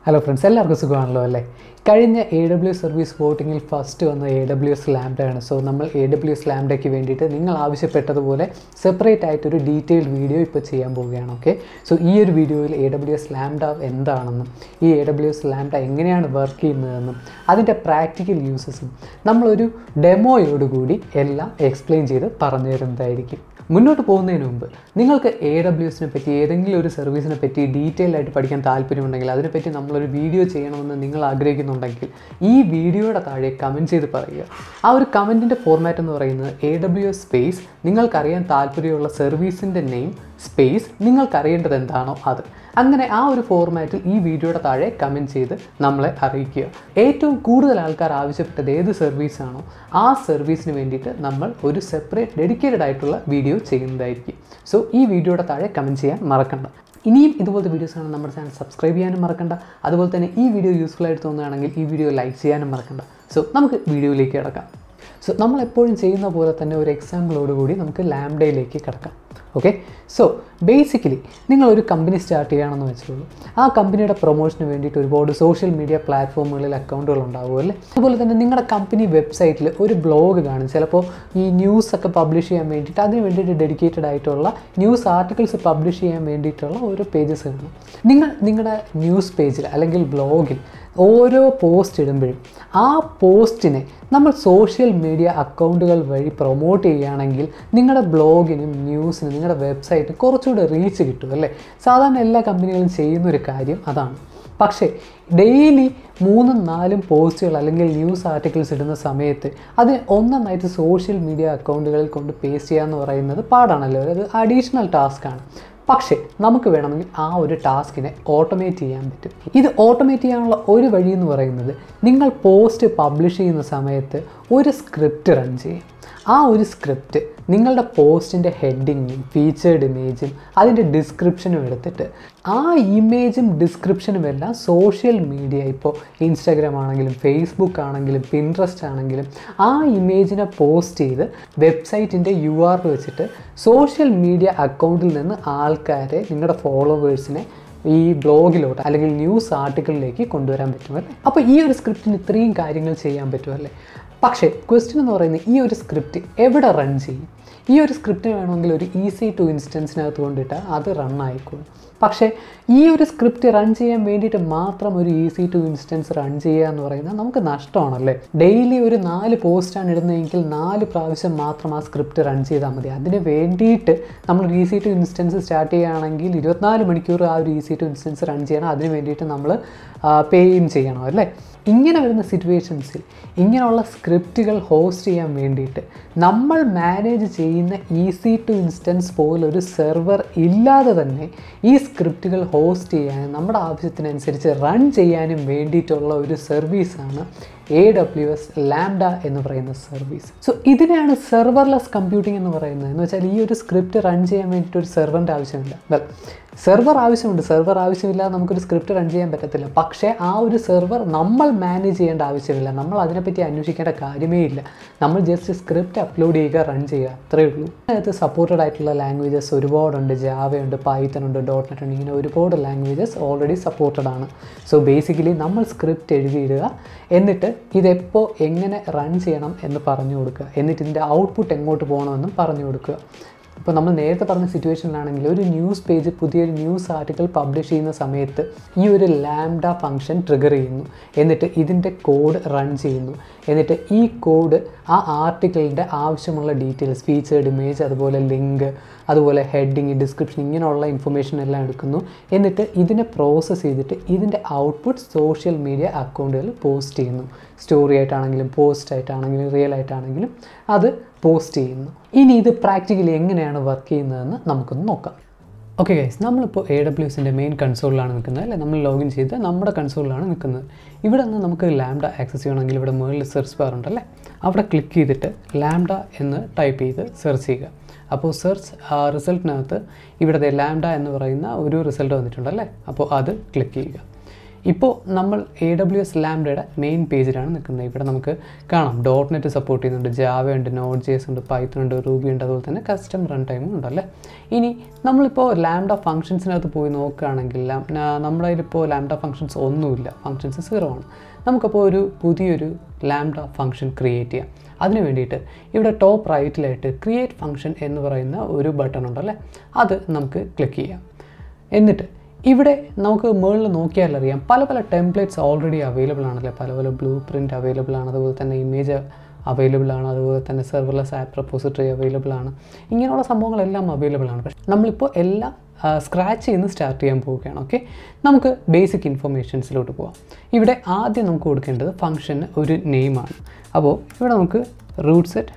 Hello friends, എല്ലാവർക്കും സുഖമാണല്ലോ അല്ലേ? കഴിഞ്ഞ AWS സർവീസ് വോട്ടിങ്ങിൽ ഫസ്റ്റ് വന്ന AWS ലാംഡയാണ്. സോ നമ്മൾ AWS ലാംഡയ്ക്ക് വേണ്ടിയിട്ട് നിങ്ങൾ ആവശ്യപ്പെട്ടതുപോലെ സെപ്പറേറ്റ് ആയിട്ടൊരു ഡീറ്റെയിൽഡ് വീഡിയോ ഇപ്പോൾ ചെയ്യാൻ പോവുകയാണ്. ഓക്കെ, സോ ഈ ഒരു വീഡിയോയിൽ AWS ലാംഡ എന്താണെന്നും ഈ AWS ലാംഡ എങ്ങനെയാണ് വർക്ക് ചെയ്യുന്നതെന്നും അതിൻ്റെ പ്രാക്ടിക്കൽ യൂസസും നമ്മളൊരു ഡെമോയോടുകൂടി എല്ലാം എക്സ്പ്ലെയിൻ ചെയ്ത് പറഞ്ഞു തരുന്നതായിരിക്കും. മുന്നോട്ട് പോകുന്നതിന് മുമ്പ് നിങ്ങൾക്ക് AWSനെ പറ്റി ഏതെങ്കിലും ഒരു സർവീസിനെ പറ്റി ഡീറ്റെയിൽ ആയിട്ട് പഠിക്കാൻ താല്പര്യമുണ്ടെങ്കിൽ, അതിനെപ്പറ്റി നമ്മളൊരു വീഡിയോ ചെയ്യണമെന്ന് നിങ്ങൾ ആഗ്രഹിക്കുന്നുണ്ടെങ്കിൽ ഈ വീഡിയോയുടെ താഴെ കമൻറ്റ് ചെയ്ത് പറയുക. ആ ഒരു കമൻറ്റിൻ്റെ ഫോർമാറ്റ് എന്ന് പറയുന്നത് AWS സ്പേസ് നിങ്ങൾക്കറിയാൻ താല്പര്യമുള്ള സർവീസിൻ്റെ നെയിം സ്പേസ് നിങ്ങൾക്കറിയേണ്ടത് എന്താണോ അത്. അങ്ങനെ ആ ഒരു ഫോർമാറ്റിൽ ഈ വീഡിയോയുടെ താഴെ കമൻറ്റ് ചെയ്ത് നമ്മളെ അറിയിക്കുക. ഏറ്റവും കൂടുതൽ ആൾക്കാർ ആവശ്യപ്പെട്ടത് ഏത് സർവീസാണോ ആ സർവീസിന് വേണ്ടിയിട്ട് നമ്മൾ ഒരു സെപ്പറേറ്റ് ഡെഡിക്കേറ്റഡ് ആയിട്ടുള്ള വീഡിയോ ചെയ്യുന്നതായിരിക്കും. സോ ഈ വീഡിയോയുടെ താഴെ കമൻറ്റ് ചെയ്യാൻ മറക്കണ്ട. ഇനിയും ഇതുപോലത്തെ വീഡിയോസാണ് നമ്മുടെ ചാനൽ സബ്സ്ക്രൈബ് ചെയ്യാനും മറക്കണ്ട. അതുപോലെ തന്നെ ഈ വീഡിയോ യൂസ്ഫുൾ ആയിട്ട് തോന്നുകയാണെങ്കിൽ ഈ വീഡിയോ ലൈക്ക് ചെയ്യാനും മറക്കണ്ട. സോ നമുക്ക് വീഡിയോയിലേക്ക് കിടക്കാം. സോ നമ്മളെപ്പോഴും ചെയ്യുന്ന പോലെ തന്നെ ഒരു എക്സാമ്പിളോടുകൂടി നമുക്ക് ലാംഡയിലേക്ക് കിടക്കാം. ഓക്കെ, സോ ബേസിക്കലി നിങ്ങളൊരു കമ്പനി സ്റ്റാർട്ട് ചെയ്യുകയാണെന്ന് വെച്ചോളൂ. ആ കമ്പനിയുടെ പ്രൊമോഷന് വേണ്ടിയിട്ട് ഒരുപാട് സോഷ്യൽ മീഡിയ പ്ലാറ്റ്ഫോമുകളിൽ അക്കൗണ്ടുകൾ ഉണ്ടാകും അല്ലേ? അതുപോലെ തന്നെ നിങ്ങളുടെ കമ്പനി വെബ്സൈറ്റിൽ ഒരു ബ്ലോഗ് കാണും. ചിലപ്പോൾ ഈ ന്യൂസൊക്കെ പബ്ലിഷ് ചെയ്യാൻ വേണ്ടിയിട്ട് അതിന് വേണ്ടിയിട്ട് ഡെഡിക്കേറ്റഡ് ആയിട്ടുള്ള ന്യൂസ് ആർട്ടിക്കിൾസ് പബ്ലിഷ് ചെയ്യാൻ വേണ്ടിയിട്ടുള്ള ഓരോ പേജസ് കാണും. നിങ്ങളുടെ ന്യൂസ് പേജിൽ അല്ലെങ്കിൽ ബ്ലോഗിൽ ഓരോ പോസ്റ്റ് ഇടുമ്പോഴും ആ പോസ്റ്റിനെ നമ്മൾ സോഷ്യൽ മീഡിയ അക്കൗണ്ടുകൾ വഴി പ്രൊമോട്ട് ചെയ്യുകയാണെങ്കിൽ നിങ്ങളുടെ ബ്ലോഗിനും ന്യൂസിനും നിങ്ങളുടെ വെബ്സൈറ്റിനും കുറച്ചുകൂടെ റീച്ച് കിട്ടും അല്ലേ? സാധാരണ എല്ലാ കമ്പനികളും ചെയ്യുന്നൊരു കാര്യം അതാണ്. പക്ഷേ ഡെയിലി 3-4 പോസ്റ്റുകൾ അല്ലെങ്കിൽ ന്യൂസ് ആർട്ടിക്കിൾസ് ഇടുന്ന സമയത്ത് അതിന് ഒന്നൊന്നായിട്ട് സോഷ്യൽ മീഡിയ അക്കൗണ്ടുകളിൽ കൊണ്ട് പേസ്റ്റ് ചെയ്യുക എന്ന് പറയുന്നത് പാടാണല്ലോ, അത് അഡീഷണൽ ടാസ്ക്കാണ്. പക്ഷേ നമുക്ക് വേണമെങ്കിൽ ആ ഒരു ടാസ്കിനെ ഓട്ടോമേറ്റ് ചെയ്യാൻ പറ്റും. ഇത് ഓട്ടോമേറ്റ് ചെയ്യാനുള്ള ഒരു വഴി എന്ന് പറയുന്നത് നിങ്ങൾ പോസ്റ്റ് പബ്ലിഷ് ചെയ്യുന്ന സമയത്ത് ഒരു സ്ക്രിപ്റ്റ് റൺ ചെയ്യും. ആ ഒരു സ്ക്രിപ്റ്റ് നിങ്ങളുടെ പോസ്റ്റിൻ്റെ ഹെഡിങ്ങും ഫീച്ചേർഡ് ഇമേജും അതിൻ്റെ ഡിസ്ക്രിപ്ഷനും എടുത്തിട്ട് ആ ഇമേജും ഡിസ്ക്രിപ്ഷനും എല്ലാം സോഷ്യൽ മീഡിയ, ഇപ്പോൾ ഇൻസ്റ്റാഗ്രാം ആണെങ്കിലും ഫേസ്ബുക്ക് ആണെങ്കിലും പിൻട്രസ്റ്റ് ആണെങ്കിലും ആ ഇമേജിനെ പോസ്റ്റ് ചെയ്ത് വെബ്സൈറ്റിൻ്റെ URL വെച്ചിട്ട് സോഷ്യൽ മീഡിയ അക്കൗണ്ടിൽ നിന്ന് ആൾക്കാരെ, നിങ്ങളുടെ ഫോളോവേഴ്സിനെ ഈ ബ്ലോഗിലോട്ട് അല്ലെങ്കിൽ ന്യൂസ് ആർട്ടിക്കിളിലേക്ക് കൊണ്ടുവരാൻ പറ്റുമല്ലേ? അപ്പോൾ ഈ ഒരു സ്ക്രിപ്റ്റിന് ഇത്രയും കാര്യങ്ങൾ ചെയ്യാൻ പറ്റുമല്ലേ? പക്ഷേ ക്വസ്റ്റ്യൻ എന്ന് പറയുന്നത് ഈ ഒരു സ്ക്രിപ്റ്റ് എവിടെ റൺ ചെയ്യും? ഈ ഒരു സ്ക്രിപ്റ്റ് വേണമെങ്കിൽ ഒരു EC2 ഇൻസ്റ്റൻസിനകത്ത് കൊണ്ടിട്ട് അത് റൺ ആയിക്കോളും. പക്ഷേ ഈ ഒരു സ്ക്രിപ്റ്റ് റൺ ചെയ്യാൻ വേണ്ടിയിട്ട് മാത്രം ഒരു EC2 ഇൻസ്റ്റൻസ് റൺ ചെയ്യുക എന്ന് പറയുന്നത് നമുക്ക് നഷ്ടമാണല്ലേ? ഡെയിലി ഒരു 4 പോസ്റ്റാണ് ഇടുന്നതെങ്കിൽ 4 പ്രാവശ്യം മാത്രം ആ സ്ക്രിപ്റ്റ് റൺ ചെയ്താൽ മതി. അതിന് വേണ്ടിയിട്ട് നമ്മൾ EC2 ഇൻസ്റ്റൻസ് സ്റ്റാർട്ട് ചെയ്യുകയാണെങ്കിൽ 24 മണിക്കൂർ ആ ഒരു EC2 ഇൻസ്റ്റൻസ് റൺ ചെയ്യണം. അതിന് വേണ്ടിയിട്ട് നമ്മൾ പേയും ചെയ്യണം അല്ലേ? ഇങ്ങനെ വരുന്ന സിറ്റുവേഷൻസിൽ ഇങ്ങനെയുള്ള സ്ക്രിപ്റ്റുകൾ ഹോസ്റ്റ് ചെയ്യാൻ വേണ്ടിയിട്ട് നമ്മൾ മാനേജ് ചെയ്യുന്ന EC2 ഇൻസ്റ്റൻസ് പോലൊരു സെർവർ ഇല്ലാതെ തന്നെ ഈ സ്ക്രിപ്റ്റുകൾ ഹോസ്റ്റ് ചെയ്യാനും നമ്മുടെ ആവശ്യത്തിനനുസരിച്ച് റൺ ചെയ്യാനും വേണ്ടിയിട്ടുള്ള ഒരു സർവീസാണ് AWS ലാംഡ എന്ന് പറയുന്ന സർവീസ്. സോ ഇതിനെയാണ് സെർവർലെസ് കമ്പ്യൂട്ടിംഗ് എന്ന് പറയുന്നത്. എന്ന് വെച്ചാൽ ഈ ഒരു സ്ക്രിപ്റ്റ് റൺ ചെയ്യാൻ വേണ്ടിയിട്ട് ഒരു സെർവറിൻ്റെ ആവശ്യമില്ല. സെർവർ ആവശ്യമുണ്ട്, സെർവർ ആവശ്യമില്ലാതെ നമുക്കൊരു സ്ക്രിപ്റ്റ് റൺ ചെയ്യാൻ പറ്റത്തില്ല. പക്ഷേ ആ ഒരു സെർവർ നമ്മൾ മാനേജ് ചെയ്യേണ്ട ആവശ്യമില്ല, നമ്മൾ അതിനെപ്പറ്റി അന്വേഷിക്കേണ്ട കാര്യമേ ഇല്ല. നമ്മൾ ജസ്റ്റ് സ്ക്രിപ്റ്റ് അപ്ലോഡ് ചെയ്യുക, റൺ ചെയ്യുക, അത്രയേ ഉള്ളൂ. അതിനകത്ത് സപ്പോർട്ടഡ് ആയിട്ടുള്ള ലാംഗ്വേജസ് ഒരുപാടുണ്ട്. ജാവയുണ്ട്, പൈത്തൺ ഉണ്ട്, .NET ഉണ്ട്, ഇങ്ങനെ ഒരുപാട് ലാംഗ്വേജസ് ഓൾറെഡി സപ്പോർട്ടഡ് ആണ്. സോ ബേസിക്കലി നമ്മൾ സ്ക്രിപ്റ്റ് എഴുതിയിടുക, എന്നിട്ട് ഇതെപ്പോൾ എങ്ങനെ റൺ ചെയ്യണം എന്ന് പറഞ്ഞു കൊടുക്കുക, എന്നിട്ട് ഇതിൻ്റെ ഔട്ട്പുട്ട് എങ്ങോട്ട് പോകണമെന്നും പറഞ്ഞു കൊടുക്കുക. ഇപ്പോൾ നമ്മൾ നേരത്തെ പറഞ്ഞ സിറ്റുവേഷനിലാണെങ്കിൽ ഒരു ന്യൂസ് പേജ് പുതിയൊരു ന്യൂസ് ആർട്ടിക്കിൾ പബ്ലിഷ് ചെയ്യുന്ന സമയത്ത് ഈ ഒരു ലാംഡ ഫംഗ്ഷൻ ട്രിഗർ ചെയ്യുന്നു, എന്നിട്ട് ഇതിൻ്റെ കോഡ് റൺ ചെയ്യുന്നു. എന്നിട്ട് ഈ കോഡ് ആ ആർട്ടിക്കിളിൻ്റെ ആവശ്യമുള്ള ഡീറ്റെയിൽസ്, ഫീച്ചേർഡ് ഇമേജ്, അതുപോലെ ലിങ്ക്, അതുപോലെ ഹെഡിങ്, ഡിസ്ക്രിപ്ഷൻ, ഇങ്ങനെയുള്ള ഇൻഫർമേഷൻ എല്ലാം എടുക്കുന്നു. എന്നിട്ട് ഇതിനെ പ്രോസസ്സ് ചെയ്തിട്ട് ഇതിൻ്റെ ഔട്ട്പുട്ട് സോഷ്യൽ മീഡിയ അക്കൗണ്ടുകളിൽ പോസ്റ്റ് ചെയ്യുന്നു. സ്റ്റോറി ആയിട്ടാണെങ്കിലും പോസ്റ്റ് ആയിട്ടാണെങ്കിലും റിയൽ ആയിട്ടാണെങ്കിലും അത് പോസ്റ്റ് ചെയ്യുന്നു. ഇനി ഇത് പ്രാക്ടിക്കലി എങ്ങനെയാണ് വർക്ക് ചെയ്യുന്നതെന്ന് നമുക്കൊന്ന് നോക്കാം. ഓക്കെ ഗൈസ്, നമ്മളിപ്പോൾ AWSൻ്റെ മെയിൻ കൺസോളിലാണ് നിൽക്കുന്നത് അല്ലേ? നമ്മൾ ലോഗിൻ ചെയ്ത് നമ്മുടെ കൺസോളിലാണ് നിൽക്കുന്നത്. ഇവിടെ നിന്ന് നമുക്ക് ലാംഡ ആക്സസ് ചെയ്യണമെങ്കിൽ ഇവിടെ മുകളിൽ സെർച്ച് ബാർ ഉണ്ടല്ലേ, അവിടെ ക്ലിക്ക് ചെയ്തിട്ട് ലാംഡ എന്ന് ടൈപ്പ് ചെയ്ത് സെർച്ച് ചെയ്യുക. അപ്പോൾ സെർച്ച് റിസൾട്ടിനകത്ത് ഇവിടെ ലാംഡ എന്ന് പറയുന്ന ഒരു റിസൾട്ട് വന്നിട്ടുണ്ടല്ലേ? അപ്പോൾ അത് ക്ലിക്ക് ചെയ്യുക. ഇപ്പോൾ നമ്മൾ AWS ലാംഡയുടെ മെയിൻ പേജിലാണ് നിൽക്കുന്നത്. ഇവിടെ നമുക്ക് കാണാം .NET സപ്പോർട്ട് ചെയ്യുന്നുണ്ട്, ജാവ ഉണ്ട്, Node.js ഉണ്ട്, പൈത്തൺ ഉണ്ട്, റൂബി ഉണ്ട്, അതുപോലെ തന്നെ കസ്റ്റം റൺ ടൈമും ഉണ്ടല്ലേ. ഇനി നമ്മളിപ്പോൾ ലാംഡ ഫംഗ്ഷൻസിനകത്ത് പോയി നോക്കുകയാണെങ്കിൽ നമ്മുടെ കയ്യിലിപ്പോൾ ലാംഡ ഫംഗ്ഷൻസ് ഒന്നുമില്ല, ഫംഗ്ഷൻസ് 0 ആണ്. നമുക്കപ്പോൾ ഒരു പുതിയൊരു ലാംഡ ഫംഗ്ഷൻ ക്രിയേറ്റ് ചെയ്യാം. അതിന് വേണ്ടിയിട്ട് ഇവിടെ ടോപ്പ് റൈറ്റിലായിട്ട് ക്രിയേറ്റ് ഫംഗ്ഷൻ എന്ന് പറയുന്ന ഒരു ബട്ടൺ ഉണ്ടല്ലേ, അത് നമുക്ക് ക്ലിക്ക് ചെയ്യാം. എന്നിട്ട് ഇവിടെ നമുക്ക് മുകളിൽ നോക്കിയാൽ അറിയാം പല പല ടെംപ്ലേറ്റ്സ് ഓൾറെഡി അവൈലബിൾ ആണല്ലേ, പല പല ബ്ലൂ പ്രിൻറ്റ് അവൈലബിൾ ആണ്, അതുപോലെ തന്നെ ഇമേജ് അവൈലബിൾ ആണ്, അതുപോലെ തന്നെ സെർവർലെസ് ആപ്പ് റെപ്പോസിറ്ററി അവൈലബിൾ ആണ്. ഇങ്ങനെയുള്ള സംഭവങ്ങളെല്ലാം അവൈലബിൾ ആണ്. പക്ഷേ നമ്മളിപ്പോൾ എല്ലാം സ്ക്രാച്ച് ചെയ്യുന്ന സ്റ്റാർട്ട് ചെയ്യാൻ പോവുകയാണ്. ഓക്കെ, നമുക്ക് ബേസിക് ഇൻഫർമേഷൻസിലോട്ട് പോകാം. ഇവിടെ ആദ്യം നമുക്ക് കൊടുക്കേണ്ടത് ഫംഗ്ഷന് ഒരു നെയിമാണ്. അപ്പോൾ ഇവിടെ നമുക്ക് റൂട്ട് സെറ്റ്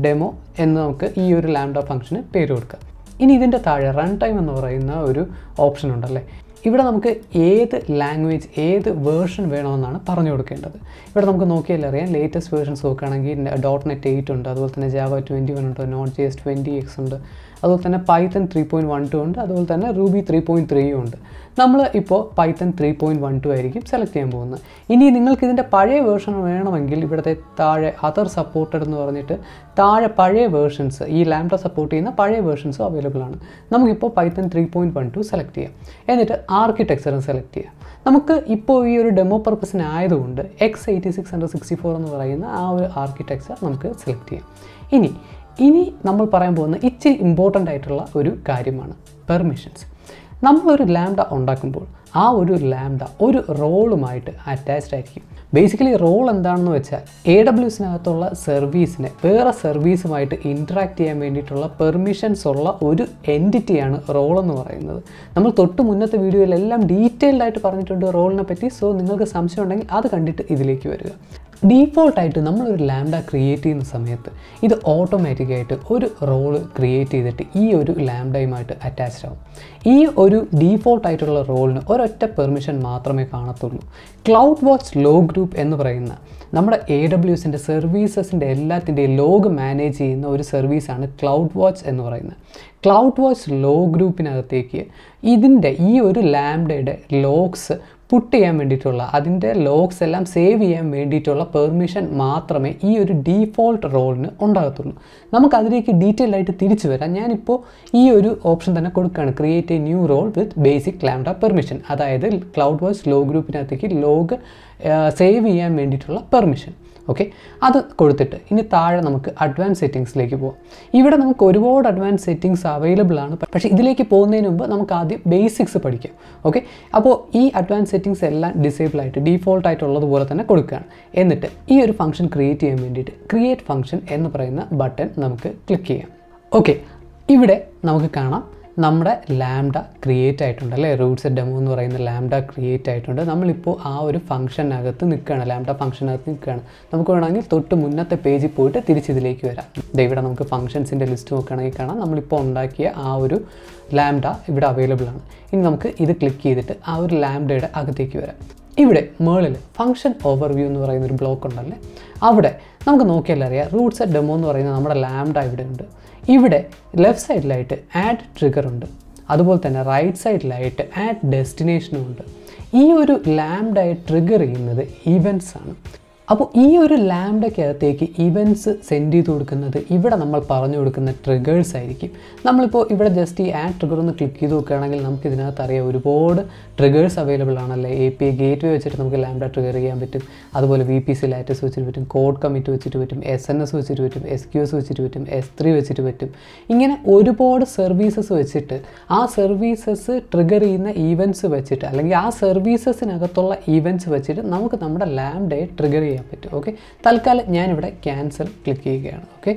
ഡെമോ എന്ന് നമുക്ക് ഈ ഒരു ലാംഡ ഫംഗ്ഷന് പേര് കൊടുക്കാം. ഇനി ഇതിൻ്റെ താഴെ റൺ ടൈം എന്ന് പറയുന്ന ഒരു ഓപ്ഷൻ ഉണ്ടല്ലേ, ഇവിടെ നമുക്ക് ഏത് ലാംഗ്വേജ് ഏത് വേർഷൻ വേണമെന്നാണ് പറഞ്ഞു കൊടുക്കേണ്ടത്. ഇവിടെ നമുക്ക് നോക്കിയാൽ അറിയാം ലേറ്റസ്റ്റ് വേർഷൻസ് നോക്കുകയാണെങ്കിൽ .NET 8 ഉണ്ട്, അതുപോലെ തന്നെ ജാവ 21 ഉണ്ട്, Node.js 20x ഉണ്ട്, അതുപോലെ തന്നെ പൈത്തൺ 3.12 ഉണ്ട്, അതുപോലെ തന്നെ റൂബി 3.3 ഉണ്ട്. നമ്മൾ ഇപ്പോൾ പൈത്തൺ 3.12 ആയിരിക്കും സെലക്ട് ചെയ്യാൻ പോകുന്നത്. ഇനി നിങ്ങൾക്ക് ഇതിൻ്റെ പഴയ വേർഷൻ വേണമെങ്കിൽ ഇവിടുത്തെ താഴെ അതർ സപ്പോർട്ടഡ് എന്ന് പറഞ്ഞിട്ട് താഴെ പഴയ വേർഷൻസ്, ഈ ലാംഡ സപ്പോർട്ട് ചെയ്യുന്ന പഴയ വേർഷൻസ് അവൈലബിൾ ആണ്. നമുക്കിപ്പോൾ പൈത്തൺ 3.12 സെലക്ട് ചെയ്യാം. എന്നിട്ട് ആർക്കിടെക്ചറും സെലക്ട് ചെയ്യാം. നമുക്ക് ഇപ്പോൾ ഈ ഒരു ഡെമോ പർപ്പസിന് ആയതുകൊണ്ട് x86/64 എന്ന് പറയുന്ന ആ ഒരു ആർക്കിടെക്ചർ നമുക്ക് സെലക്ട് ചെയ്യാം. ഇനി നമ്മൾ പറയാൻ പോകുന്ന ഇച്ചിരി ഇമ്പോർട്ടൻ്റ് ആയിട്ടുള്ള ഒരു കാര്യമാണ് പെർമിഷൻസ്. നമ്മളൊരു ലാംഡ ഉണ്ടാക്കുമ്പോൾ ആ ഒരു ലാംഡ ഒരു റോളുമായിട്ട് അറ്റാച്ച്ഡ് ആയിരിക്കും. ബേസിക്കലി റോൾ എന്താണെന്ന് വെച്ചാൽ AWSനകത്തുള്ള സർവീസിനെ വേറെ സർവീസുമായിട്ട് ഇൻറ്ററാക്ട് ചെയ്യാൻ വേണ്ടിയിട്ടുള്ള പെർമിഷൻസ് ഉള്ള ഒരു എൻറ്റിറ്റിയാണ് റോൾ എന്ന് പറയുന്നത്. നമ്മൾ തൊട്ട് മുന്നത്തെ വീഡിയോയിലെല്ലാം ഡീറ്റെയിൽഡ് ആയിട്ട് പറഞ്ഞിട്ടുണ്ട് റോളിനെ പറ്റി. സോ നിങ്ങൾക്ക് സംശയം ഉണ്ടെങ്കിൽ അത് കണ്ടിട്ട് ഇതിലേക്ക് വരിക. ഡീഫോൾട്ടായിട്ട് നമ്മളൊരു ലാംഡ ക്രിയേറ്റ് ചെയ്യുന്ന സമയത്ത് ഇത് ഓട്ടോമാറ്റിക്കായിട്ട് ഒരു റോള് ക്രിയേറ്റ് ചെയ്തിട്ട് ഈ ഒരു ലാംഡയുമായിട്ട് അറ്റാച്ച്ഡ് ആവും. ഈ ഒരു ഡീഫോൾട്ടായിട്ടുള്ള റോളിന് ഒരൊറ്റ പെർമിഷൻ മാത്രമേ കാണത്തുള്ളൂ. ക്ലൗഡ് വാച്ച് ലോ ഗ്രൂപ്പ് എന്ന് പറയുന്ന നമ്മുടെ AWSൻ്റെ സർവീസസിൻ്റെ എല്ലാത്തിൻ്റെയും ലോഗ് മാനേജ് ചെയ്യുന്ന ഒരു സർവീസാണ് ക്ലൗഡ് വാച്ച് എന്ന് പറയുന്നത്. ക്ലൗഡ് വാച്ച് ലോ ഗ്രൂപ്പിനകത്തേക്ക് ഇതിൻ്റെ ഈ ഒരു ലാംഡയുടെ ലോഗ്സ് പുട്ട് ചെയ്യാൻ വേണ്ടിയിട്ടുള്ള അതിൻ്റെ ലോഗ്സ് എല്ലാം സേവ് ചെയ്യാൻ വേണ്ടിയിട്ടുള്ള പെർമിഷൻ മാത്രമേ ഈ ഒരു ഡീഫോൾട്ട് റോളിന് ഉണ്ടാകത്തുള്ളൂ. നമുക്കതിലേക്ക് ഡീറ്റെയിൽ ആയിട്ട് തിരിച്ചു വരാം. ഞാനിപ്പോൾ ഈ ഒരു ഓപ്ഷൻ തന്നെ കൊടുക്കുകയാണ്, create a new role with basic lambda permission. അതായത് ക്ലൗഡ് വാച്ച് ലോ ഗ്രൂപ്പിനകത്തേക്ക് ലോഗ് സേവ് ചെയ്യാൻ വേണ്ടിയിട്ടുള്ള പെർമിഷൻ. ഓക്കെ, അത് കൊടുത്തിട്ട് ഇനി താഴെ നമുക്ക് അഡ്വാൻസ് സെറ്റിങ്സിലേക്ക് പോകാം. ഇവിടെ നമുക്ക് ഒരുപാട് അഡ്വാൻസ് സെറ്റിങ്സ് അവൈലബിൾ ആണ്. പക്ഷേ ഇതിലേക്ക് പോകുന്നതിന് മുമ്പ് നമുക്ക് ആദ്യം ബേസിക്സ് പഠിക്കാം. ഓക്കെ, അപ്പോൾ ഈ അഡ്വാൻസ് സെറ്റിങ്സ് എല്ലാം ഡിസേബിൾ ആയിട്ട് ഡീഫോൾട്ട് ആയിട്ടുള്ളതുപോലെ തന്നെ കൊടുക്കുകയാണ്. എന്നിട്ട് ഈ ഒരു ഫംഗ്ഷൻ ക്രിയേറ്റ് ചെയ്യാൻ വേണ്ടിയിട്ട് ക്രിയേറ്റ് ഫംഗ്ഷൻ എന്ന് പറയുന്ന ബട്ടൺ നമുക്ക് ക്ലിക്ക് ചെയ്യാം. ഓക്കെ, ഇവിടെ നമുക്ക് കാണാം നമ്മുടെ ലാംഡ ക്രിയേറ്റ് ആയിട്ടുണ്ട് അല്ലേ, റൂട്ട് സെറ്റ് ഡെമോ എന്ന് പറയുന്ന ലാംഡ ക്രിയേറ്റ് ആയിട്ടുണ്ട്. നമ്മളിപ്പോൾ ആ ഒരു ഫംഗ്ഷനകത്ത് നിൽക്കുകയാണ്, ലാംഡ ഫംഗ്ഷനകത്ത് നിൽക്കുകയാണ്. നമുക്ക് വേണമെങ്കിൽ തൊട്ട് മുന്നത്തെ പേജിൽ പോയിട്ട് തിരിച്ചിതിലേക്ക് വരാം. ഇവിടെ നമുക്ക് ഫംഗ്ഷൻസിൻ്റെ ലിസ്റ്റ് നോക്കുകയാണെങ്കിൽ കാണാം നമ്മളിപ്പോൾ ഉണ്ടാക്കിയ ആ ഒരു ലാംഡ ഇവിടെ അവൈലബിൾ ആണ്. ഇനി നമുക്ക് ഇത് ക്ലിക്ക് ചെയ്തിട്ട് ആ ഒരു ലാംഡയുടെ അകത്തേക്ക് വരാം. ഇവിടെ മുകളിൽ ഫംഗ്ഷൻ ഓവർവ്യൂ എന്ന് പറയുന്നൊരു ബ്ലോക്ക് ഉണ്ടല്ലേ, അവിടെ നമുക്ക് നോക്കിയാൽ അറിയാം റൂട്ട് സെറ്റ് ഡെമോ എന്ന് പറയുന്ന നമ്മുടെ ലാംഡ ഇവിടെ ഉണ്ട്. ഇവിടെ ലെഫ്റ്റ് സൈഡിലായിട്ട് ആഡ് ട്രിഗർ ഉണ്ട്, അതുപോലെ തന്നെ റൈറ്റ് സൈഡിലായിട്ട് ആഡ് ഡെസ്റ്റിനേഷനും ഉണ്ട്. ഈ ഒരു ലാംഡയെ ട്രിഗർ ചെയ്യുന്നത് ഇവൻറ്റ്സ് ആണ്. അപ്പോൾ ഈ ഒരു ലാംഡയ്ക്കകത്തേക്ക് ഇവൻറ്റ്സ് സെൻഡ് ചെയ്ത് കൊടുക്കുന്നത് ഇവിടെ നമ്മൾ പറഞ്ഞു കൊടുക്കുന്ന ട്രിഗേഴ്സ് ആയിരിക്കും. നമ്മളിപ്പോൾ ഇവിടെ ജസ്റ്റ് ഈ ആഡ് ട്രിഗർ ഒന്ന് ക്ലിക്ക് ചെയ്ത് നോക്കുകയാണെങ്കിൽ നമുക്ക് ഇതിനകത്ത് അറിയാം ഒരുപാട് ട്രിഗേഴ്സ് അവൈലബിൾ ആണല്ലേ. API ഗേറ്റ്വേ വെച്ചിട്ട് നമുക്ക് ലാംഡ ട്രിഗർ ചെയ്യാൻ പറ്റും, അതുപോലെ VPC ലാറ്റസ് വെച്ചിട്ട് പറ്റും, കോഡ് കമ്മിറ്റ് വെച്ചിട്ട് പറ്റും, SNS വെച്ചിട്ട് പറ്റും, SQS വെച്ചിട്ട് പറ്റും, S3 വെച്ചിട്ട് പറ്റും. ഇങ്ങനെ ഒരുപാട് സർവീസസ് വെച്ചിട്ട് ആ സർവീസസ് ട്രിഗർ ചെയ്യുന്ന ഈവൻറ്റ്സ് വെച്ചിട്ട് അല്ലെങ്കിൽ ആ സർവീസസിനകത്തുള്ള ഈവൻറ്റ്സ് വെച്ചിട്ട് നമുക്ക് നമ്മുടെ ലാംഡയെ ട്രിഗർ ചെയ്യാൻ പറ്റും. ഓക്കെ, തൽക്കാലം ഞാനിവിടെ ക്യാൻസൽ ക്ലിക്ക് ചെയ്യുകയാണ്. ഓക്കെ,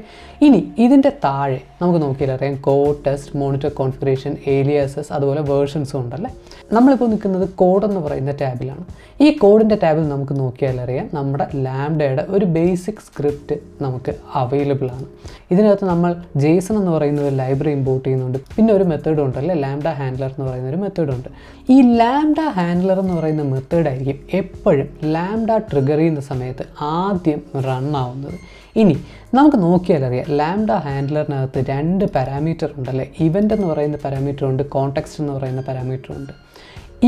ഇനി ഇതിൻ്റെ താഴെ നമുക്ക് നോക്കിയാൽ അറിയാം കോഡ് ടെസ്റ്റ്, മോണിറ്റർ കോൺഫിഗറേഷൻ, ഏലിയാസസ്, അതുപോലെ വേർഷൻസും ഉണ്ടല്ലേ. നമ്മളിപ്പോൾ നിൽക്കുന്നത് കോഡ് എന്ന് പറയുന്ന ടാബിലാണ്. ഈ കോഡിൻ്റെ ടാബിൽ നമുക്ക് നോക്കിയാൽ അറിയാം നമ്മുടെ ലാംഡയുടെ ഒരു ബേസിക് സ്ക്രിപ്റ്റ് നമുക്ക് അവൈലബിൾ ആണ്. ഇതിനകത്ത് നമ്മൾ JSON എന്ന് പറയുന്ന ഒരു ലൈബ്രറി ഇമ്പോർട്ട് ചെയ്യുന്നുണ്ട്. പിന്നെ ഒരു മെത്തേഡും ഉണ്ടല്ലേ, ലാംഡ ഹാൻഡ്ലർ എന്ന് പറയുന്ന ഒരു മെത്തേഡും ഉണ്ട്. ഈ ലാംഡ ഹാൻഡ്ലർ എന്ന് പറയുന്ന മെത്തേഡായിരിക്കും എപ്പോഴും ലാംഡ ട്രിഗർ ചെയ്യുന്ന സമയത്ത് ആദ്യം റൺ ആവുന്നത്. ഇനി നമുക്ക് നോക്കിയാൽ അറിയാം ലാംഡ ഹാൻഡ്ലറിനകത്ത് 2 പാരാമീറ്റർ ഉണ്ടല്ലേ, ഇവൻ്റ് എന്ന് പറയുന്ന പാരാമീറ്റർ ഉണ്ട്, കോണ്ടെക്സ്റ്റ് എന്ന് പറയുന്ന പാരാമീറ്റർ ഉണ്ട്.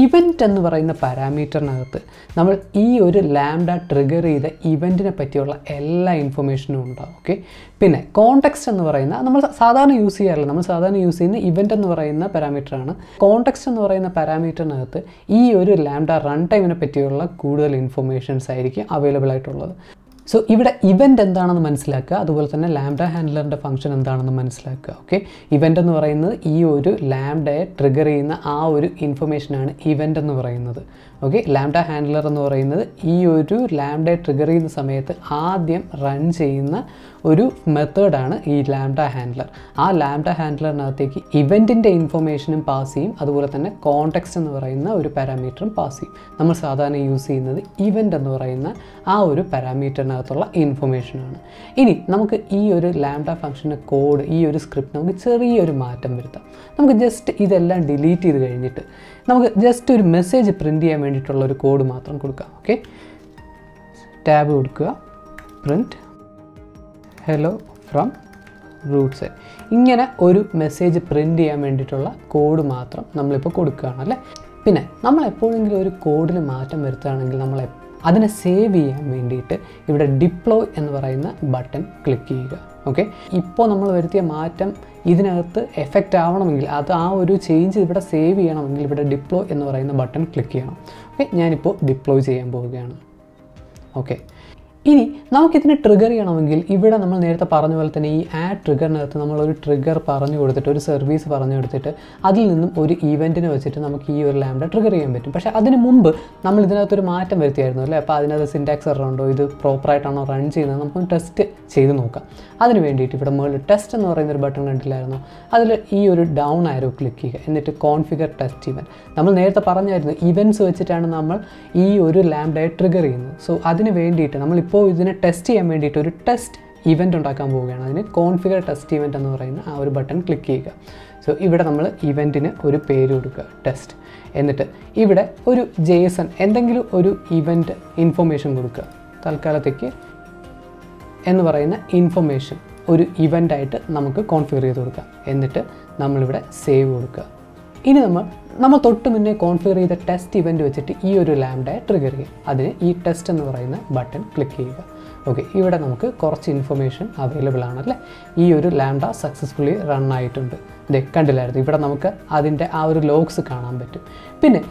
ഇവൻറ്റ് എന്ന് പറയുന്ന പാരാമീറ്ററിനകത്ത് നമ്മൾ ഈ ഒരു ലാംഡ ട്രിഗർ ചെയ്ത ഇവൻറ്റിനെ പറ്റിയുള്ള എല്ലാ ഇൻഫർമേഷനും ഉണ്ടാവും. ഓക്കെ, പിന്നെ കോണ്ടെക്സ്റ്റ് എന്ന് പറയുന്ന നമ്മൾ സാധാരണ യൂസ് ചെയ്യാറില്ല, നമ്മൾ സാധാരണ യൂസ് ചെയ്യുന്ന ഇവൻറ്റ് എന്ന് പറയുന്ന പാരാമീറ്ററാണ്. കോണ്ടെക്സ്റ്റ് എന്ന് പറയുന്ന പാരാമീറ്ററിനകത്ത് ഈ ഒരു ലാംഡ റൺ ടൈമിനെ പറ്റിയുള്ള കൂടുതൽ ഇൻഫർമേഷൻസ് ആയിരിക്കും അവൈലബിൾ ആയിട്ടുള്ളത്. സോ ഇവിടെ ഇവൻറ്റ് എന്താണെന്ന് മനസ്സിലാക്കുക, അതുപോലെ തന്നെ ലാംഡ ഹാൻഡ്ലറിൻ്റെ ഫംഗ്ഷൻ എന്താണെന്ന് മനസ്സിലാക്കുക. ഓക്കെ, ഇവൻ്റ് എന്ന് പറയുന്നത് ഈ ഒരു ലാംഡയെ ട്രിഗർ ചെയ്യുന്ന ആ ഒരു ഇൻഫർമേഷനാണ് ഇവൻ്റ് എന്ന് പറയുന്നത്. ഓക്കെ, ലാംഡ ഹാൻഡ്ലർ എന്ന് പറയുന്നത് ഈ ഒരു ലാംഡയെ ട്രിഗർ ചെയ്യുന്ന സമയത്ത് ആദ്യം റൺ ചെയ്യുന്ന ഒരു മെത്തേഡാണ് ഈ ലാംഡ ഹാൻഡ്ലർ. ആ ലാംഡ ഹാൻഡ്ലറിനകത്തേക്ക് ഇവൻറ്റിൻ്റെ ഇൻഫർമേഷനും പാസ് ചെയ്യും, അതുപോലെ തന്നെ കോണ്ടെക്സ്റ്റ് എന്ന് പറയുന്ന ഒരു പാരാമീറ്ററും പാസ് ചെയ്യും. നമ്മൾ സാധാരണ യൂസ് ചെയ്യുന്നത് ഇവൻ്റ് എന്ന് പറയുന്ന ആ ഒരു പാരാമീറ്ററിനകത്തുള്ള ഇൻഫർമേഷനാണ്. ഇനി നമുക്ക് ഈ ഒരു ലാംഡ ഫംഗ്ഷൻ്റെ കോഡ്, ഈ ഒരു സ്ക്രിപ്റ്റ് നമുക്ക് ചെറിയൊരു മാറ്റം വരുത്താം. നമുക്ക് ജസ്റ്റ് ഇതെല്ലാം ഡിലീറ്റ് ചെയ്ത് കഴിഞ്ഞിട്ട് നമുക്ക് ജസ്റ്റ് ഒരു മെസ്സേജ് പ്രിൻറ്റ് ചെയ്യാൻ വേണ്ടിയിട്ടുള്ള ഒരു കോഡ് മാത്രം കൊടുക്കാം. ഓക്കെ, ടാബ് കൊടുക്കുക, print hello from root set. ഇങ്ങനെ ഒരു മെസ്സേജ് പ്രിൻറ്റ് ചെയ്യാൻ വേണ്ടിയിട്ടുള്ള കോഡ് മാത്രം നമ്മളിപ്പോൾ കൊടുക്കുകയാണ് അല്ലേ. പിന്നെ നമ്മൾ എപ്പോഴെങ്കിലും ഒരു കോഡിൽ മാറ്റം വരുത്തുകയാണെങ്കിൽ നമ്മൾ അതിനെ സേവ് ചെയ്യാൻ വേണ്ടിയിട്ട് ഇവിടെ ഡിപ്ലോയ് എന്ന് പറയുന്ന ബട്ടൺ ക്ലിക്ക് ചെയ്യുക. ഓക്കെ, ഇപ്പോൾ നമ്മൾ വരുത്തിയ മാറ്റം ഇതിനകത്ത് എഫക്റ്റ് ആവണമെങ്കിൽ, അത് ആ ഒരു ചേഞ്ച് ഇവിടെ സേവ് ചെയ്യണമെങ്കിൽ ഇവിടെ ഡിപ്ലോയ് എന്ന് പറയുന്ന ബട്ടൺ ക്ലിക്ക് ചെയ്യണം. ഓക്കെ, ഞാനിപ്പോൾ ഡിപ്ലോയ് ചെയ്യാൻ പോവുകയാണ്. ഓക്കെ, ഇനി നമുക്കിതിനെ ട്രിഗർ ചെയ്യണമെങ്കിൽ ഇവിടെ നമ്മൾ നേരത്തെ പറഞ്ഞ പോലെ തന്നെ ഈ ആഡ് ട്രിഗറിനകത്ത് നമ്മളൊരു ട്രിഗർ പറഞ്ഞു കൊടുത്തിട്ട്, ഒരു സർവീസ് പറഞ്ഞു കൊടുത്തിട്ട് അതിൽ നിന്നും ഒരു ഈവൻറ്റിനെ വെച്ചിട്ട് നമുക്ക് ഈ ഒരു ലാംഡ ട്രിഗർ ചെയ്യാൻ പറ്റും. പക്ഷേ അതിന് മുമ്പ് നമ്മൾ ഇതിനകത്തൊരു മാറ്റം വരുത്തിയായിരുന്നു അല്ലേ. അപ്പോൾ അതിനകത്ത് സിൻടാക്സ് എറർ ഉണ്ടോ, ഇത് പ്രോപ്പറായിട്ടാണോ റൺ ചെയ്യുന്നത്, നമുക്കൊന്ന് ടെസ്റ്റ് ചെയ്ത് നോക്കാം. അതിന് വേണ്ടിയിട്ട് ഇവിടെ മുകളിൽ ടെസ്റ്റ് എന്ന് പറയുന്നൊരു ബട്ടൺ കണ്ടില്ലായിരുന്നോ, അതിൽ ഈ ഒരു ഡൗൺ ആരോ ക്ലിക്ക് ചെയ്യുക, എന്നിട്ട് കോൺഫിഗർ ടെസ്റ്റ് ഇവൻറ്റ്. നമ്മൾ നേരത്തെ പറഞ്ഞായിരുന്നു ഇവൻറ്റ്സ് വെച്ചിട്ടാണ് നമ്മൾ ഈ ഒരു ലാംഡയെ ട്രിഗർ ചെയ്യുന്നത്. സോ അതിന് വേണ്ടിയിട്ട് നമ്മളിപ്പോൾ ഇതിനെ ടെസ്റ്റ് ചെയ്യാൻ വേണ്ടിയിട്ട് ഒരു ടെസ്റ്റ് ഇവൻറ്റ് ഉണ്ടാക്കാൻ പോവുകയാണ്. അതിന് കോൺഫിഗർ ടെസ്റ്റ് ഇവൻറ്റ് എന്ന് പറയുന്ന ആ ഒരു ബട്ടൺ ക്ലിക്ക് ചെയ്യുക. സോ ഇവിടെ നമ്മൾ ഇവൻറ്റിന് ഒരു പേര് കൊടുക്കുക, ടെസ്റ്റ്. എന്നിട്ട് ഇവിടെ ഒരു JSON എന്തെങ്കിലും ഒരു ഇവൻറ്റ് ഇൻഫർമേഷൻ കൊടുക്കുക. തൽക്കാലത്തേക്ക് എന്ന് പറയുന്ന ഇൻഫർമേഷൻ ഒരു ഇവൻ്റായിട്ട് നമുക്ക് കോൺഫിഗർ ചെയ്ത് കൊടുക്കാം. എന്നിട്ട് നമ്മളിവിടെ സേവ് കൊടുക്കുക. ഇനി നമ്മൾ തൊട്ട് മുന്നേ കോൺഫിഗർ ചെയ്ത ടെസ്റ്റ് ഇവൻറ്റ് വെച്ചിട്ട് ഈ ഒരു ലാംഡയെ ട്രിഗർ ചെയ്യും. അതിന് ഈ ടെസ്റ്റ് എന്ന് പറയുന്ന ബട്ടൺ ക്ലിക്ക് ചെയ്യുക. ഓക്കെ, ഇവിടെ നമുക്ക് കുറച്ച് ഇൻഫർമേഷൻ അവൈലബിൾ ആണല്ലേ. ഈ ഒരു ലാംഡ സക്സസ്ഫുള്ളി റൺ ആയിട്ടുണ്ട്. ഇതേ കണ്ടില്ലായിരുന്നു, ഇവിടെ നമുക്ക് അതിൻ്റെ ആ ഒരു ലോഗ്സ് കാണാൻ പറ്റും. പിന്നെ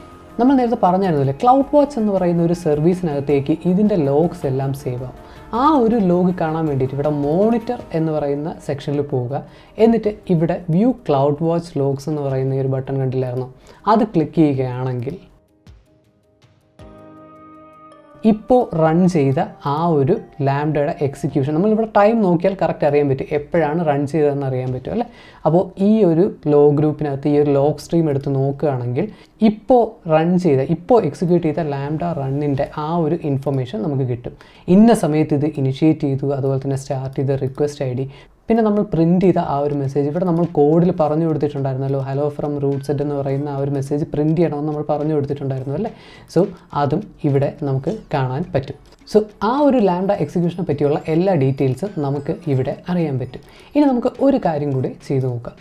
നമ്മൾ നേരത്തെ പറഞ്ഞായിരുന്നില്ലേ, ക്ലൗഡ് വാച്ച് എന്ന് പറയുന്ന ഒരു സർവീസിനകത്തേക്ക് ഇതിൻ്റെ ലോഗ്സ് എല്ലാം സേവ് ആവും. ആ ഒരു ലോഗ് കാണാൻ വേണ്ടിയിട്ട് ഇവിടെ മോണിറ്റർ എന്ന് പറയുന്ന സെക്ഷനിൽ പോവുക. എന്നിട്ട് ഇവിടെ വ്യൂ ക്ലൗഡ് വാച്ച് ലോഗ്സ് എന്ന് പറയുന്ന ഒരു ബട്ടൺ കണ്ടില്ലായിരുന്നോ, അത് ക്ലിക്ക് ചെയ്യുകയാണെങ്കിൽ ഇപ്പോൾ റൺ ചെയ്ത ആ ഒരു ലാംഡയുടെ എക്സിക്യൂഷൻ നമ്മളിവിടെ ടൈം നോക്കിയാൽ കറക്റ്റ് അറിയാൻ പറ്റും, എപ്പോഴാണ് റൺ ചെയ്തതെന്ന് അറിയാൻ പറ്റും അല്ലേ. അപ്പോൾ ഈ ഒരു ലോഗ് ഗ്രൂപ്പിനകത്ത് ഈ ഒരു ലോഗ് സ്ട്രീം എടുത്ത് നോക്കുകയാണെങ്കിൽ ഇപ്പോൾ റൺ ചെയ്ത, ഇപ്പോൾ എക്സിക്യൂട്ട് ചെയ്ത ലാംഡ റണ്ണിൻ്റെ ആ ഒരു ഇൻഫർമേഷൻ നമുക്ക് കിട്ടും. ഇന്ന സമയത്ത് ഇത് ഇനിഷ്യേറ്റ് ചെയ്തു, അതുപോലെ തന്നെ സ്റ്റാർട്ട് ചെയ്ത റിക്വസ്റ്റ് ID, പിന്നെ നമ്മൾ പ്രിൻറ്റ് ചെയ്ത ആ ഒരു മെസ്സേജ് ഇവിടെ നമ്മൾ കോഡിൽ പറഞ്ഞു കൊടുത്തിട്ടുണ്ടായിരുന്നല്ലോ, ഹലോ ഫ്രം റൂട്ട് സെറ്റ് എന്ന് പറയുന്ന ആ ഒരു മെസ്സേജ് പ്രിൻറ്റ് ചെയ്യണമെന്ന് നമ്മൾ പറഞ്ഞു കൊടുത്തിട്ടുണ്ടായിരുന്നു അല്ലേ. സോ അതും ഇവിടെ നമുക്ക് കാണാൻ പറ്റും. സോ ആ ഒരു ലാംഡ എക്സിക്യൂഷനെ പറ്റിയുള്ള എല്ലാ ഡീറ്റെയിൽസും നമുക്ക് ഇവിടെ അറിയാൻ പറ്റും. ഇനി നമുക്ക് ഒരു കാര്യം കൂടി ചെയ്തു നോക്കാം.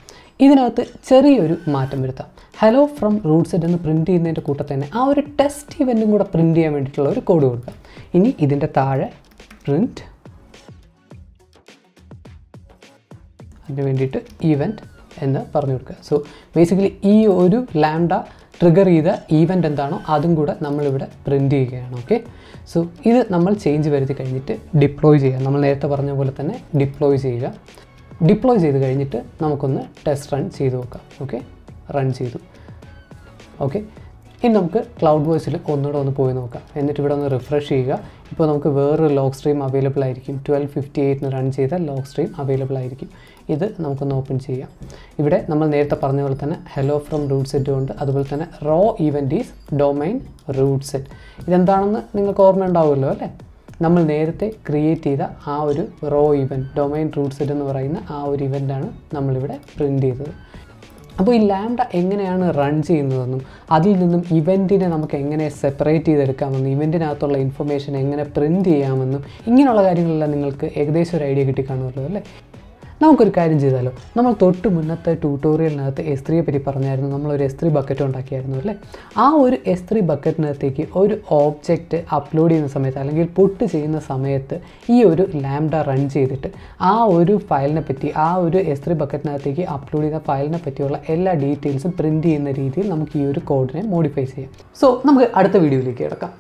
ഇതിനകത്ത് ചെറിയൊരു മാറ്റം വരുത്താം. ഹലോ ഫ്രം റൂട്ട് സെറ്റ് എന്ന് പ്രിൻറ്റ് ചെയ്യുന്നതിൻ്റെ കൂട്ടത്തിൽ തന്നെ ആ ഒരു ടെസ്റ്റ് ഇവൻറ്റും കൂടെ പ്രിൻറ്റ് ചെയ്യാൻ വേണ്ടിയിട്ടുള്ള ഒരു കോഡ് കൊടുക്കാം. ഇനി ഇതിൻ്റെ താഴെ പ്രിൻറ്റ് അതിന് വേണ്ടിയിട്ട് ഈവൻറ്റ് എന്ന് പറഞ്ഞു കൊടുക്കുക. സോ ബേസിക്കലി ഈ ഒരു ലാംഡ ട്രിഗർ ചെയ്ത ഈവൻറ്റ് എന്താണോ അതും കൂടെ നമ്മളിവിടെ പ്രിൻറ്റ് ചെയ്യുകയാണ്. ഓക്കെ, സോ ഇത് നമ്മൾ ചേഞ്ച് വരുത്തി കഴിഞ്ഞിട്ട് ഡിപ്ലോയ് ചെയ്യുക. നമ്മൾ നേരത്തെ പറഞ്ഞ പോലെ തന്നെ ഡിപ്ലോയ് ചെയ്യുക. ഡിപ്ലോയ് ചെയ്ത് കഴിഞ്ഞിട്ട് നമുക്കൊന്ന് ടെസ്റ്റ് റൺ ചെയ്ത് നോക്കാം. ഓക്കെ, റൺ ചെയ്തു. ഓക്കെ, ഇനി നമുക്ക് ക്ലൗഡ് വോയിസിൽ ഒന്നുകൂടെ ഒന്ന് പോയി നോക്കാം. എന്നിട്ട് ഇവിടെ ഒന്ന് റിഫ്രഷ് ചെയ്യുക. ഇപ്പോൾ നമുക്ക് വേറൊരു ലോഗ് സ്ട്രീം അവൈലബിൾ ആയിരിക്കും. 12:58 റൺ ചെയ്ത ലോഗ് സ്ട്രീം അവൈലബിൾ ആയിരിക്കും. ഇത് നമുക്കൊന്ന് ഓപ്പൺ ചെയ്യാം. ഇവിടെ നമ്മൾ നേരത്തെ പറഞ്ഞ പോലെ തന്നെ ഹലോ ഫ്രം റൂട്ട് സെറ്റ് ഉണ്ട്, അതുപോലെ തന്നെ raw event is domain root set. ഇതെന്താണെന്ന് നിങ്ങൾക്ക് ഓർമ്മ ഉണ്ടാവുമല്ലോ അല്ലേ. നമ്മൾ നേരത്തെ ക്രിയേറ്റ് ചെയ്ത ആ ഒരു raw event domain root set എന്ന് പറയുന്ന ആ ഒരു ഇവൻ്റാണ് നമ്മളിവിടെ പ്രിൻറ്റ് ചെയ്തത്. അപ്പോൾ ഈ ലാംഡ എങ്ങനെയാണ് റൺ ചെയ്യുന്നതെന്നും അതിൽ നിന്നും ഇവൻറ്റിനെ നമുക്ക് എങ്ങനെ സെപ്പറേറ്റ് ചെയ്തെടുക്കാമെന്നും ഇവൻറ്റിനകത്തുള്ള ഇൻഫർമേഷൻ എങ്ങനെ പ്രിൻറ്റ് ചെയ്യാമെന്നും ഇങ്ങനെയുള്ള കാര്യങ്ങളെല്ലാം നിങ്ങൾക്ക് ഏകദേശം ഒരു ഐഡിയ കിട്ടിക്കാണുമല്ലോ അല്ലേ. നമുക്കൊരു കാര്യം ചെയ്താലോ, നമ്മൾ തൊട്ട് മുന്നത്തെ ട്യൂട്ടോറിയലിനകത്ത് S3യെ പറ്റി പറഞ്ഞായിരുന്നു. നമ്മളൊരു S3 ബക്കറ്റ് ഉണ്ടാക്കിയായിരുന്നു അല്ലേ. ആ ഒരു S3 ബക്കറ്റിനകത്തേക്ക് ഒരു ഓബ്ജക്റ്റ് അപ്ലോഡ് ചെയ്യുന്ന സമയത്ത് അല്ലെങ്കിൽ പുട്ട് ചെയ്യുന്ന സമയത്ത് ഈ ഒരു ലാംഡ റൺ ചെയ്തിട്ട് ആ ഒരു ഫയലിനെ പറ്റി, ആ ഒരു S3 ബക്കറ്റിനകത്തേക്ക് അപ്ലോഡ് ചെയ്ത ഫയലിനെ പറ്റിയുള്ള എല്ലാ ഡീറ്റെയിൽസും പ്രിൻറ്റ് ചെയ്യുന്ന രീതിയിൽ നമുക്ക് ഈ ഒരു കോഡിനെ മോഡിഫൈ ചെയ്യാം. സോ നമുക്ക് അടുത്ത വീഡിയോയിലേക്ക് കിടക്കാം.